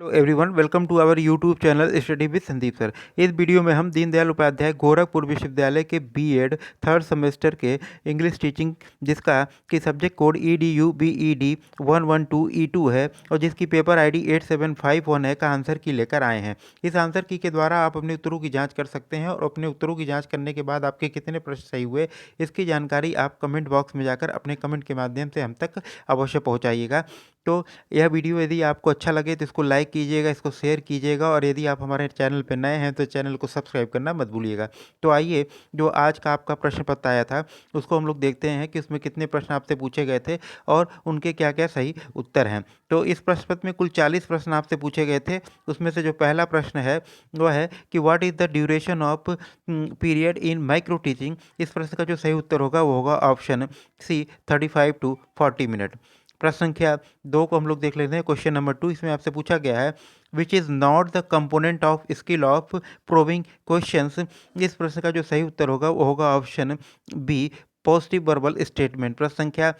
Hello everyone, welcome to our YouTube channel study with Sandeep sir. इस video में हम दीनदयाल उपाध्याय गोरखपुर विश्वविद्यालय के बीएड थर्ड सेमेस्टर के इंग्लिश टीचिंग, जिसका कि सब्जेक्ट कोड EDU-BED 112E2 है और जिसकी पेपर आईडी 8751 है, का आंसर की लेकर आए हैं। इस आंसर की के द्वारा आप अपने उत्तरों की जाँच कर सकते हैं और अपने उत्तरों की जाँच करने के बाद आपके कितने प्रश्न सही हुए, इसकी जानकारी आप कमेंट बॉक्स में जाकर अपने कमेंट के माध्यम से हम तक अवश्य पहुँचाइएगा। तो यह वीडियो यदि आपको अच्छा लगे तो इसको लाइक कीजिएगा, इसको शेयर कीजिएगा और यदि आप हमारे चैनल पर नए हैं तो चैनल को सब्सक्राइब करना मत भूलिएगा। तो आइए, जो आज का आपका प्रश्न पत्र आया था उसको हम लोग देखते हैं कि उसमें कितने प्रश्न आपसे पूछे गए थे और उनके क्या क्या सही उत्तर हैं। तो इस प्रश्न पत्र में कुल 40 प्रश्न आपसे पूछे गए थे। उसमें से जो पहला प्रश्न है वह है कि what is the duration of period in micro teaching. इस प्रश्न का जो सही उत्तर होगा वो होगा ऑप्शन सी, 35 to 40 मिनट। प्रश्न संख्या 2 को हम लोग देख लेते हैं। क्वेश्चन नंबर 2, इसमें आपसे पूछा गया है which is not the component of skill of proving questions. इस प्रश्न का जो सही उत्तर होगा वो होगा option B, positive verbal statement. प्रश्न संख्या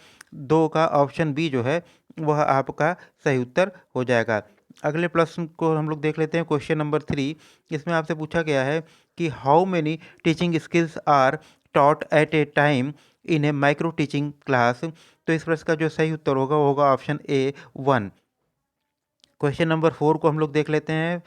2 का ऑप्शन बी जो है वह आपका सही उत्तर हो जाएगा। अगले प्रश्न को हम लोग देख लेते हैं। क्वेश्चन नंबर 3, इसमें आपसे पूछा गया है कि how many teaching skills are taught at a time in a micro teaching class. तो इस प्रश्न का जो सही उत्तर होगा वो होगा ऑप्शन ए, 1। क्वेश्चन नंबर 4 को हम लोग देख लेते हैं।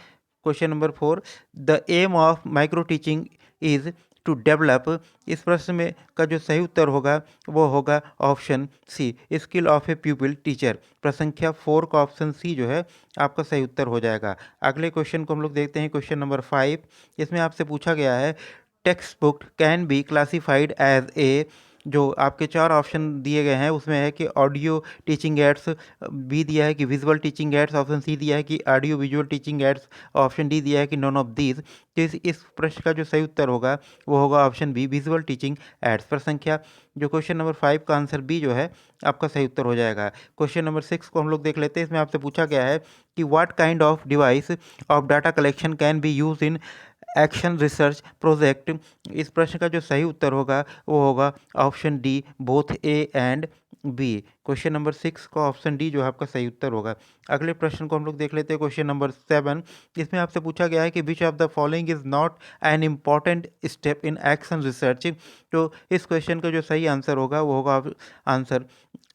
Question number 4, the aim of micro teaching is to develop. इस प्रश्न में का जो सही उत्तर होगा वो होगा option C, skill of a pupil teacher. प्रश्न संख्या 4 का ऑप्शन सी जो है आपका सही उत्तर हो जाएगा। अगले क्वेश्चन को हम लोग देखते हैं। क्वेश्चन नंबर 5, इसमें आपसे पूछा गया है text book can be classified as a. जो आपके 4 ऑप्शन दिए गए हैं उसमें है कि ऑडियो टीचिंग एड्स, बी दिया है कि visual teaching aids, option C दिया है कि audio visual teaching aids, option D दिया है कि नॉन ऑफ दीज। तो इस प्रश्न का जो सही उत्तर होगा वो होगा option B, visual teaching aids. पर संख्या जो क्वेश्चन नंबर 5 का आंसर बी जो है आपका सही उत्तर हो जाएगा। क्वेश्चन नंबर 6 को हम लोग देख लेते हैं। इसमें आपसे पूछा गया है कि what kind of device of data collection can be use in action research project. इस प्रश्न का जो सही उत्तर होगा वो होगा option D, both A and B. Question number 6 का ऑप्शन डी जो है आपका सही उत्तर होगा। अगले प्रश्न को हम लोग देख लेते हैं। क्वेश्चन नंबर 7, इसमें आपसे पूछा गया है कि which of the following is not an important step in action research. तो इस क्वेश्चन का जो सही आंसर होगा वो होगा answer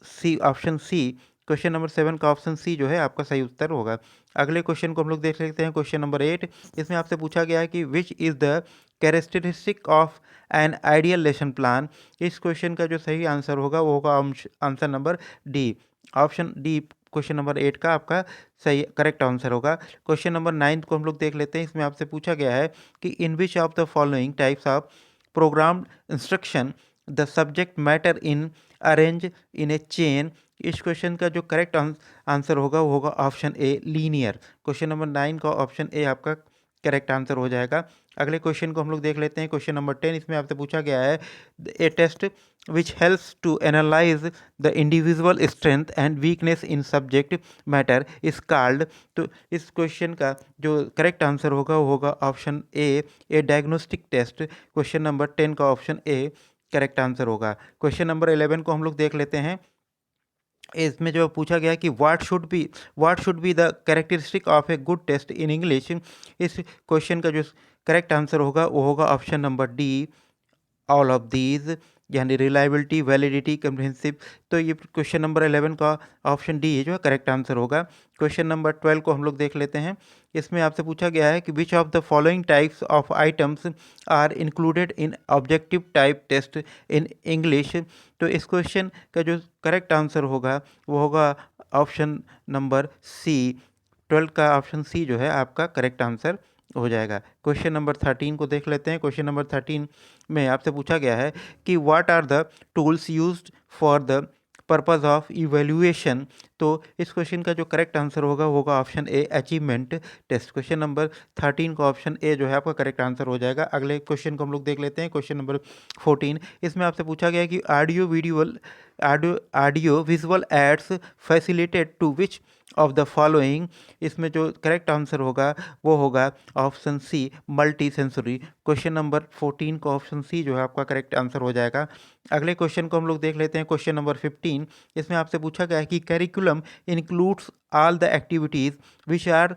C, option C. Question number 7 का ऑप्शन सी जो है आपका सही उत्तर होगा। अगले क्वेश्चन को हम लोग देख लेते हैं। क्वेश्चन नंबर 8, इसमें आपसे पूछा गया है कि which is the characteristic of an ideal lesson plan. इस क्वेश्चन का जो सही आंसर होगा वो होगा answer number D, option D. Question number 8 का आपका सही करेक्ट आंसर होगा। क्वेश्चन नंबर 9 को हम लोग देख लेते हैं। इसमें आपसे पूछा गया है कि in which of the following types of program instruction the subject matter in arrange in a chain. इस क्वेश्चन का जो करेक्ट आंसर होगा वो होगा option A, linear. Question number 9 का ऑप्शन ए आपका करेक्ट आंसर हो जाएगा। अगले क्वेश्चन को हम लोग देख लेते हैं। क्वेश्चन नंबर 10, इसमें आपसे पूछा गया है a test which helps to analyze the individual strength and weakness in subject matter is called. तो इस क्वेश्चन का जो करेक्ट आंसर होगा वो होगा option A diagnostic test. Question number 10 का ऑप्शन ए करेक्ट आंसर होगा। क्वेश्चन नंबर 11 को हम लोग देख लेते हैं। इसमें जो पूछा गया कि what should be the characteristic of a good test in English. इस क्वेश्चन का जो करेक्ट आंसर होगा वो होगा option number D, all of these, यानी रिलायबिलिटी, वैलिडिटी, कम्प्रिहेंसिव। तो ये क्वेश्चन नंबर 11 का ऑप्शन डी जो है करेक्ट आंसर होगा। क्वेश्चन नंबर 12 को हम लोग देख लेते हैं। इसमें आपसे पूछा गया है कि which of the following types of items are included in objective type test in English. तो इस क्वेश्चन का जो करेक्ट आंसर होगा वो होगा ऑप्शन नंबर सी, 12 का ऑप्शन सी जो है आपका करेक्ट आंसर हो जाएगा। क्वेश्चन नंबर 13 को देख लेते हैं। क्वेश्चन नंबर 13 में आपसे पूछा गया है कि what are the tools used for the purpose of evaluation. तो इस क्वेश्चन का जो करेक्ट आंसर होगा वो होगा option A, achievement test. Question number 13 का ऑप्शन ए जो है आपका करेक्ट आंसर हो जाएगा। अगले क्वेश्चन को हम लोग देख लेते हैं। क्वेश्चन नंबर 14, इसमें आपसे पूछा गया है कि audio visual aids facilitated to which of the following, इसमें जो करेक्ट आंसर होगा वो होगा option C multi sensory. Question number 14 का ऑप्शन सी जो है आपका करेक्ट आंसर हो जाएगा। अगले क्वेश्चन को हम लोग देख लेते हैं, क्वेश्चन नंबर 15। इसमें आपसे पूछा गया है कि curriculum includes all the activities which are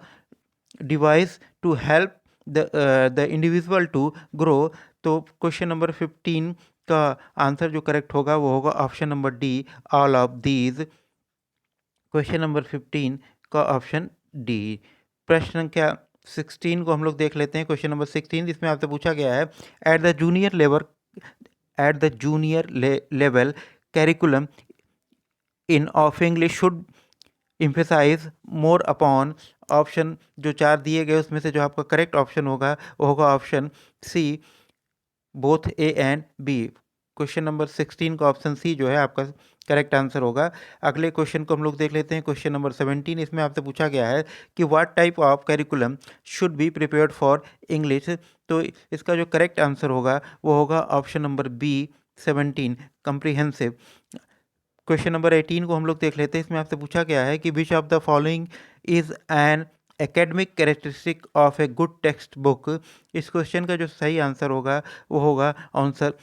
devised to help the individual to grow. तो क्वेश्चन नंबर 15 का आंसर जो करेक्ट होगा वो होगा option number D all of these. Question number 15 का ऑप्शन डी। प्रश्न संख्या 16 को हम लोग देख लेते हैं, क्वेश्चन नंबर 16। इसमें आपसे पूछा गया है at the junior level curriculum in of English should emphasise more upon. Option जो चार दिए गए उसमें से जो आपका करेक्ट ऑप्शन होगा वो होगा option C both A and B. Question number 16 का ऑप्शन सी जो है आपका करेक्ट आंसर होगा। अगले क्वेश्चन को हम लोग देख लेते हैं, क्वेश्चन नंबर 17। इसमें आपसे पूछा गया है कि what type of curriculum should be prepared for English. तो इसका जो करेक्ट आंसर होगा वो होगा option number B 17 comprehensive. Question number 18 को हम लोग देख लेते हैं। इसमें आपसे पूछा गया है कि which of the following is an academic characteristic of a good text book. इस क्वेश्चन का जो सही आंसर होगा वो होगा answer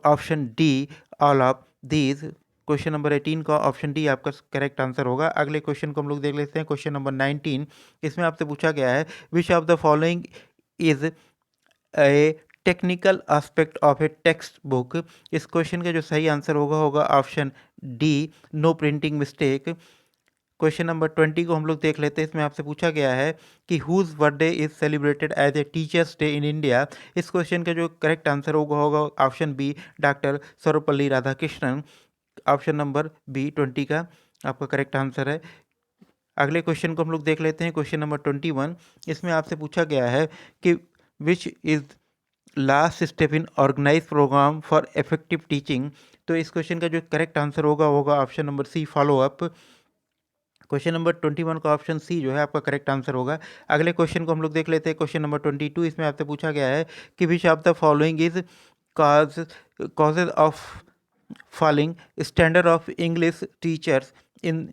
option D all of these. Question number 18 का ऑप्शन डी आपका करेक्ट आंसर होगा। अगले क्वेश्चन को हम लोग देख लेते हैं, क्वेश्चन नंबर 19। इसमें आपसे पूछा गया है which of the following is a technical aspect of a text book. इस क्वेश्चन का जो सही आंसर होगा option D no printing mistake. Question number 20 को हम लोग देख लेते हैं। इसमें आपसे पूछा गया है कि whose birthday is celebrated as a teachers day in India. इस क्वेश्चन का जो करेक्ट आंसर होगा option B doctor Sarvepalli Radhakrishnan. Option number B 20 का आपका करेक्ट आंसर है। अगले क्वेश्चन को हम लोग देख लेते हैं, क्वेश्चन नंबर 21। इसमें आपसे पूछा गया है कि which is last step in organise programme for effective teaching. तो इस क्वेश्चन का जो करेक्ट आंसर होगा option number C follow up. Question number 21 का ऑप्शन सी जो है आपका करेक्ट आंसर होगा। अगले क्वेश्चन को हम लोग देख लेते हैं, क्वेश्चन नंबर 22। इसमें आपसे पूछा गया है कि which of the following is causes of falling standard of English teachers in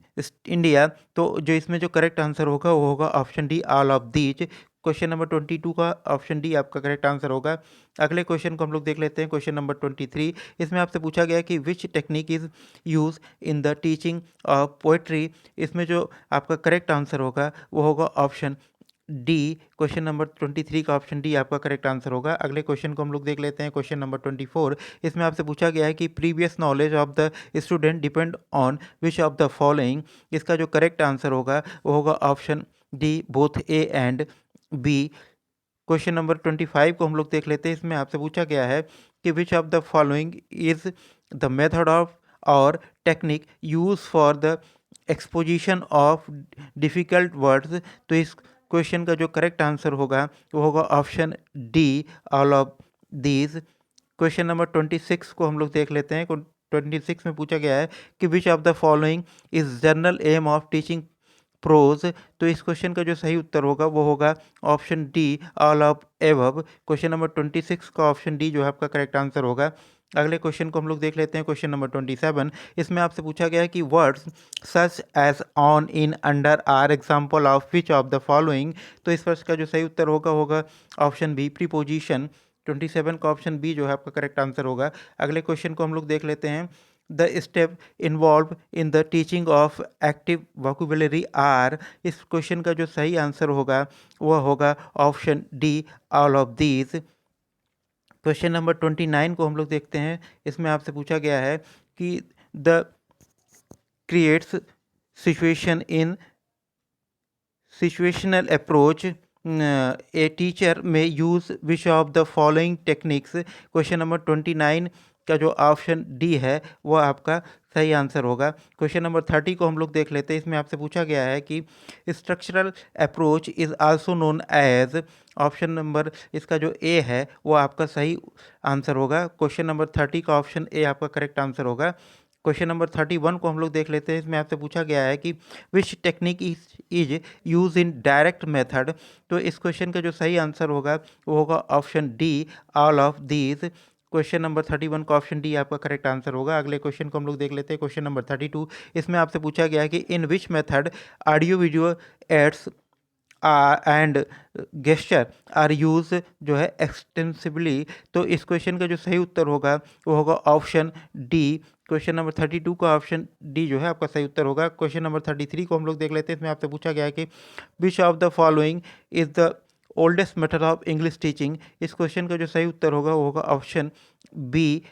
India. तो जो इसमें जो करेक्ट आंसर होगा वो होगा option D all of these. Question number 22 का ऑप्शन डी आपका करेक्ट आंसर होगा। अगले क्वेश्चन को हम लोग देख लेते हैं, क्वेश्चन नंबर 23। इसमें आपसे पूछा गया है कि which technique is use in the teaching of poetry. इसमें जो आपका करेक्ट आंसर होगा वो होगा ऑप्शन डी। क्वेश्चन नंबर 23 का ऑप्शन डी आपका करेक्ट आंसर होगा। अगले क्वेश्चन को हम लोग देख लेते हैं, क्वेश्चन नंबर 24। इसमें आपसे पूछा गया है कि previous knowledge of the student depend on which of the following. इसका जो करेक्ट आंसर होगा वो होगा option D both A and B. Question number 25 को हम लोग देख लेते हैं। इसमें आपसे पूछा गया है कि which of the following is the method of और technique use for the exposition of difficult words. तो इस क्वेश्चन का जो करेक्ट आंसर होगा वो होगा option D all of these. Question number 26 को हम लोग देख लेते हैं। 26 में पूछा गया है कि which of the following is general aim of teaching prose. तो इस क्वेश्चन का जो सही उत्तर होगा वो होगा option D all of above. Question number 26 का ऑप्शन डी जो है आपका करेक्ट आंसर होगा। अगले क्वेश्चन को हम लोग देख लेते हैं, क्वेश्चन नंबर 27। इसमें आपसे पूछा गया है कि words such as on in under are example of which of the following. तो इस प्रश्न का जो सही उत्तर होगा ऑप्शन बी प्रीपोजिशन। 27 का ऑप्शन बी जो है आपका करेक्ट आंसर होगा। अगले क्वेश्चन को हम लोग देख लेते हैं, the step involve in the teaching of active vocabulary are. इस क्वेश्चन का जो सही आंसर होगा वह होगा option D all of these. Question number 29 को हम लोग देखते हैं। इसमें आपसे पूछा गया है कि the creates situation in situational approach a teacher में use which of the following techniques. Question number 29 का जो ऑप्शन डी है वो आपका सही आंसर होगा। क्वेश्चन नंबर 30 को हम लोग देख लेते हैं। इसमें आपसे पूछा गया है कि structural approach is also known as. Option number इसका जो ए है वो आपका सही आंसर होगा। क्वेश्चन नंबर 30 का ऑप्शन ए आपका करेक्ट आंसर होगा। क्वेश्चन नंबर 31 को हम लोग देख लेते हैं। इसमें आपसे पूछा गया है कि which technique is use in direct method. तो इस क्वेश्चन का जो सही आंसर होगा वो होगा option D all of these. Question number 31 का ऑप्शन डी आपका करेक्ट आंसर होगा। अगले क्वेश्चन को हम लोग देख लेते हैं। क्वेश्चन नंबर 32, इसमें आपसे पूछा गया है कि in which method audio video aids and gesture are use जो है एक्सटेंसिवली। तो इस क्वेश्चन का जो सही उत्तर होगा वो होगा ऑप्शन डी। क्वेश्चन नंबर 32 का ऑप्शन डी जो है आपका सही उत्तर होगा। क्वेश्चन नंबर 33 को हम लोग देख लेते हैं। इसमें आपसे पूछा गया है कि which of the following is the oldest method of English teaching. इस क्वेश्चन का जो सही उत्तर होगा वो होगा ऑप्शन बी।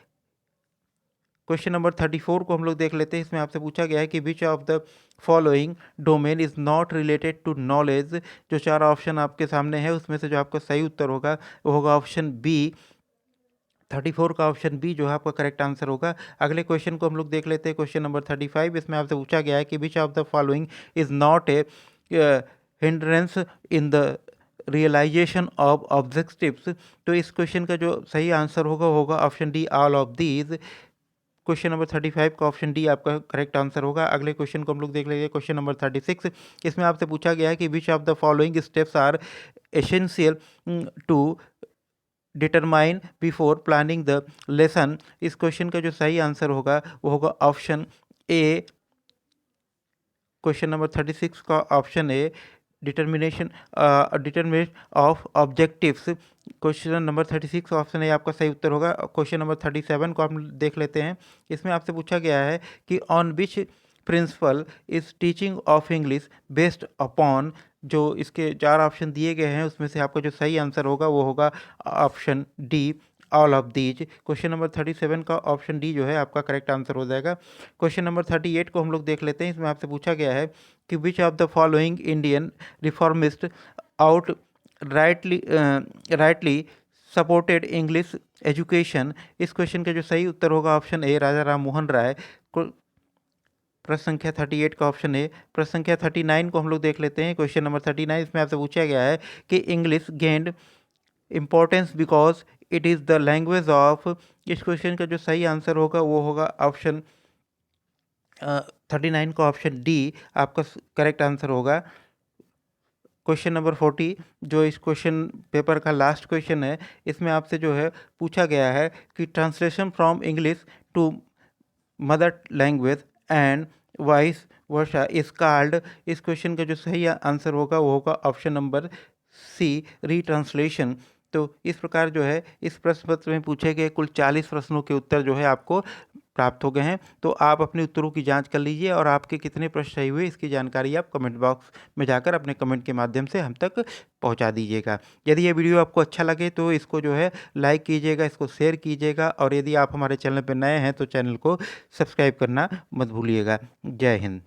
क्वेश्चन नंबर 34 को हम लोग देख लेते हैं। इसमें आपसे पूछा गया है कि which of the following domain is not related to knowledge. जो चार ऑप्शन आपके सामने है उसमें से जो आपका सही उत्तर होगा वो होगा ऑप्शन बी। 34 का ऑप्शन बी जो है आपका करेक्ट आंसर होगा। अगले क्वेश्चन को हम लोग देख लेते हैं। क्वेश्चन नंबर 35, इसमें आपसे पूछा गया है कि which of the following is not a hindrance in the realization of objectives. तो इस क्वेश्चन का जो सही आंसर होगा option D, all of these. Question number 35 का ऑप्शन डी आपका करेक्ट आंसर होगा। अगले क्वेश्चन को हम लोग देख लेंगे। क्वेश्चन नंबर 36, इसमें आपसे पूछा गया है कि which of the following steps are essential to determine before planning the lesson. इस क्वेश्चन का जो सही आंसर होगा वो होगा ऑप्शन ए। क्वेश्चन नंबर 36 का option A, determination of objectives. Question number 36 option A आपका सही उत्तर होगा। क्वेश्चन नंबर 37 को हम देख लेते हैं। इसमें आपसे पूछा गया है कि on which principle is teaching of English based upon. जो इसके चार ऑप्शन दिए गए हैं उसमें से आपका जो सही आंसर होगा वो होगा option D, all of these. Question number 37 का ऑप्शन डी जो है आपका करेक्ट आंसर हो जाएगा। क्वेश्चन नंबर 38 को हम लोग देख लेते हैं। इसमें आपसे पूछा गया है कि which of the following Indian reformist out rightly supported English education. इस क्वेश्चन का जो सही उत्तर होगा ऑप्शन ए, राजा राम मोहन राय। प्रश्न संख्या 38 का ऑप्शन है। प्रश्न संख्या 39 को हम लोग देख लेते हैं। क्वेश्चन नंबर 39, इसमें आपसे पूछा गया है कि English gained importance because it is the language of. इस क्वेश्चन का जो सही आंसर होगा वो होगा ऑप्शन 39 का ऑप्शन डी आपका करेक्ट आंसर होगा। क्वेश्चन नंबर 40 जो इस क्वेश्चन पेपर का लास्ट क्वेश्चन है, इसमें आपसे जो है पूछा गया है कि translation from English to mother language and vice versa is called. इस क्वेश्चन का जो सही आंसर होगा वो होगा ऑप्शन नंबर सी, रीट्रांसलेशन। तो इस प्रकार जो है इस प्रश्न पत्र में पूछे गए कुल 40 प्रश्नों के उत्तर जो है आपको प्राप्त हो गए हैं। तो आप अपने उत्तरों की जांच कर लीजिए और आपके कितने प्रश्न सही हुए इसकी जानकारी आप कमेंट बॉक्स में जाकर अपने कमेंट के माध्यम से हम तक पहुंचा दीजिएगा। यदि ये वीडियो आपको अच्छा लगे तो इसको जो है लाइक कीजिएगा, इसको शेयर कीजिएगा और यदि आप हमारे चैनल पर नए हैं तो चैनल को सब्सक्राइब करना मत भूलिएगा। जय हिंद।